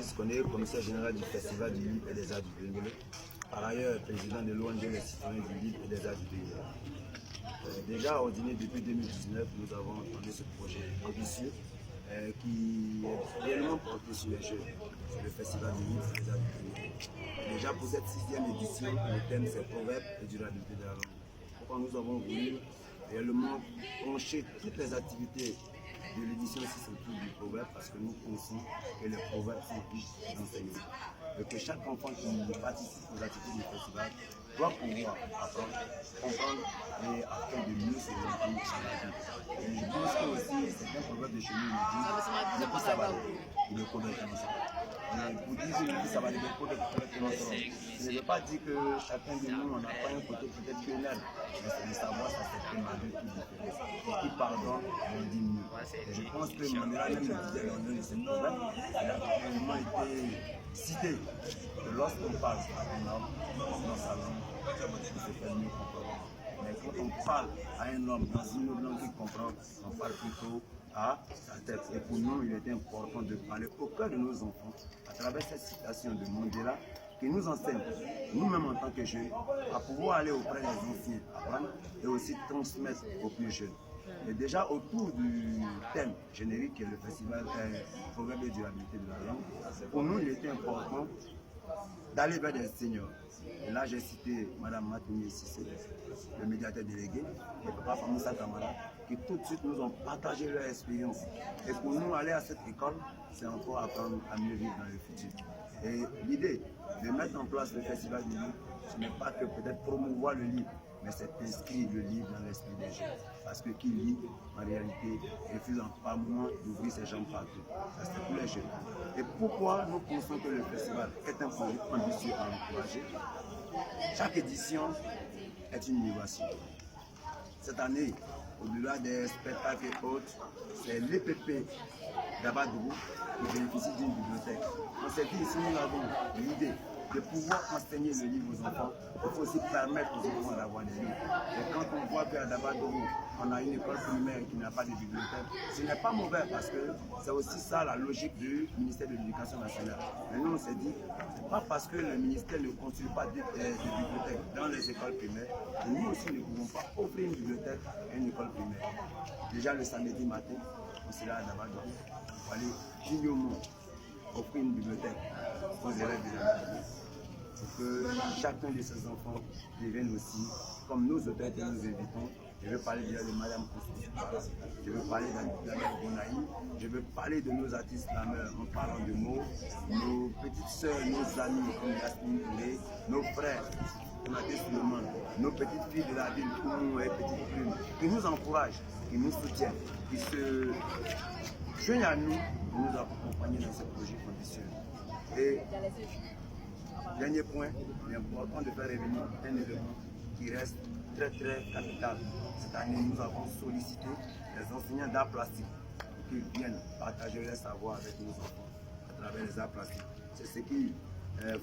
Koné, commissaire général du Festival du Livre et des Arts du Bénin. Par ailleurs, président de l'ONG Les Citoyens du Livre et des Arts du Bénin. Déjà au dîner depuis 2019, nous avons entendu ce projet ambitieux qui est réellement porté sur les jeunes. C'est le Festival du Livre et des Arts du Bénin. Déjà pour cette 6e édition, le thème c'est Proverbes et durabilité de la langue. Pourquoi nous avons voulu réellement pencher toutes les activités de l'édition 6 autour du proverbe, parce que nous pensons que les proverbes sont riches d'enseignements. Et que chaque enfant qui participe aux activités du festival doit pouvoir apprendre, comprendre et afin de mieux se orienter sur la vie. Et je pense que aussi certains proverbes de chez nous nous disent le plus ça va, il le connaît comme ça. Pour dire que le plus ça va, il le connaît comme ça. Je ne veux pas dire que chacun de nous, on n'a pas un côté peut-être pénal, mais c'est de savoir ça c'est un avis qui différent. Et qui pardonne, on dit mieux. Et je pense que Mandela même le disait dans l'un de ses proverbes, il a vraiment été cité que lorsqu'on parle à un homme dans sa langue, il se fait mieux comprendre. Mais quand on parle à un homme dans une autre langue qu'il comprend, on parle plutôt à sa tête. Et pour nous, il était important de parler au cœur de nos enfants à travers cette citation de Mandela qui nous enseigne, nous-mêmes en tant que jeunes, à pouvoir aller auprès des anciens, apprendre et aussi transmettre aux plus jeunes. Et déjà autour du thème générique qui est le festival Proverbes et durabilité de la langue, pour nous il était important d'aller vers des seniors. Et là j'ai cité Mme Matouni Sissé, le médiateur délégué, et Papa Famoussa Kamara, qui tout de suite nous ont partagé leur expérience. Et pour nous aller à cette école, c'est encore apprendre à mieux vivre dans le futur. Et l'idée de mettre en place le festival du livre, ce n'est pas que peut-être promouvoir le livre, mais c'est inscrire le livre dans l'esprit des gens. Parce que qui lit, en réalité, refuse par moment d'ouvrir ses jambes partout. Ça, c'est pour les jeunes. Et pourquoi nous pensons que le festival est un projet ambitieux à encourager? Chaque édition est une innovation. Cette année, au-delà des spectacles et autres, c'est l'EPP d'Abadourou qui bénéficie d'une bibliothèque. On s'est dit ici, nous avons l'idée de pouvoir enseigner le livre aux enfants, il faut aussi permettre aux enfants d'avoir des livres. Et quand on voit qu'à Dabadourou, on a une école primaire qui n'a pas de bibliothèque, ce n'est pas mauvais parce que c'est aussi ça la logique du ministère de l'Éducation nationale. Mais nous on s'est dit, c'est pas parce que le ministère ne construit pas de bibliothèques dans les écoles primaires, que nous aussi ne pouvons pas offrir une bibliothèque à une école primaire. Déjà le samedi matin, on sera à Dabadourou, on va aller dignement offrir une bibliothèque aux élèves de la pour que chacun de ces enfants devienne aussi, comme nos auteurs que nous invitons. Je veux parler déjà de Mme Kouskou, je veux parler de la mère Bonaï, je veux parler de nos artistes la mère en parlant de mots, nos petites sœurs, nos amis comme Yasmine Touré, nos frères, Konaté Suleiman, nos petites filles de la ville, Oumou et Petite Plume, qui nous encouragent, qui nous soutiennent, qui se joignent à nous pour nous accompagner dans ce projet ambitieux. Et dernier point, il est important de faire revenir un élément qui reste très capital. Cette année, nous avons sollicité les enseignants d'art plastique pour qu'ils viennent partager leur savoir avec nos enfants à travers les arts plastiques. C'est ce qui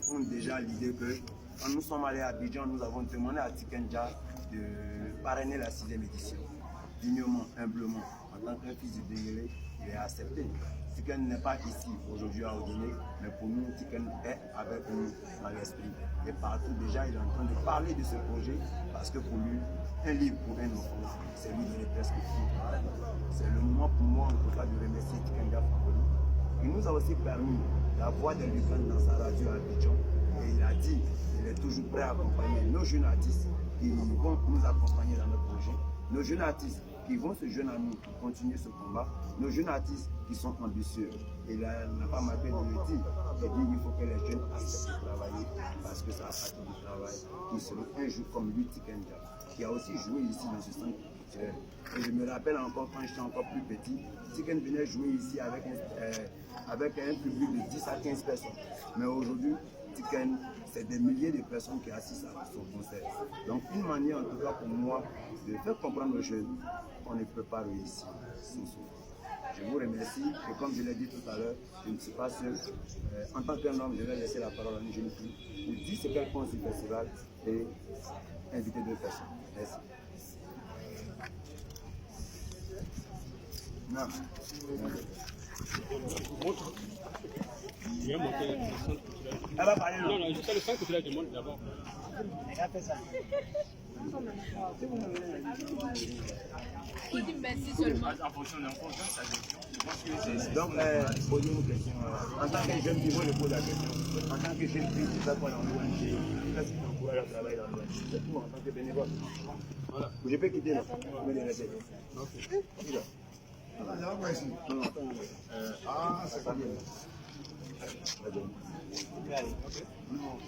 fonde déjà l'idée que quand nous sommes allés à Abidjan, nous avons demandé à Tikenja de parrainer la 6e édition. Dignement, humblement, en tant qu'un fils du Dengele, il est accepté. Tiken n'est pas ici aujourd'hui à Odéné, mais pour nous, Tiken est avec nous dans l'esprit. Et partout déjà, il est en train de parler de ce projet parce que pour lui, un livre pour un enfant, c'est lui donner presque tout. C'est le moment pour moi, en tout cas, de remercier Tiken Gafakoli. Il nous a aussi permis d'avoir des week-ends dans sa radio à Abidjan. Et il a dit qu'il est toujours prêt à accompagner nos jeunes artistes qui vont nous accompagner dans notre projet. Nos jeunes artistes qui vont se joindre à nous pour continuer ce combat, nos jeunes artistes qui sont ambitieux. Et là, il n'a pas manqué de le dire. Il dit qu'il faut que les jeunes acceptent de travailler parce que ça a partie du travail. Ils seront un jour comme lui, Tikenja, qui a aussi joué ici dans ce centre culturel. Et je me rappelle encore quand j'étais encore plus petit, Tiken venait jouer ici avec un public de 10 à 15 personnes. Mais aujourd'hui, Tiken, c'est des milliers de personnes qui assistent à son concert. Donc une manière en tout cas pour moi de faire comprendre aux jeunes qu'on ne peut pas réussir sans souffrir. Je vous remercie et comme je l'ai dit tout à l'heure, je ne suis pas seul. En tant qu'un homme, je vais laisser la parole à une jeune fille pour dire ce qu'elle pense du festival et inviter d'autres personnes. Merci. Non. vais monter le centre culturel. Elle va parler, Non, je sais le centre culturel du monde d'abord. Elle fait ça. Il dit merci seulement. En fonction de sa gestion. Donc, posez une question. En tant que jeune pivot, je pose la question. En tant que jeune fille, c'est ça qu'on a en ONG. Qu'est-ce qui t'encourage à travailler dans l'ONG? C'est tout en tant que bénévole. Voilà. Je peux quitter là. Je vais les laisser. Ok. Ah, c'est pas bien. Non.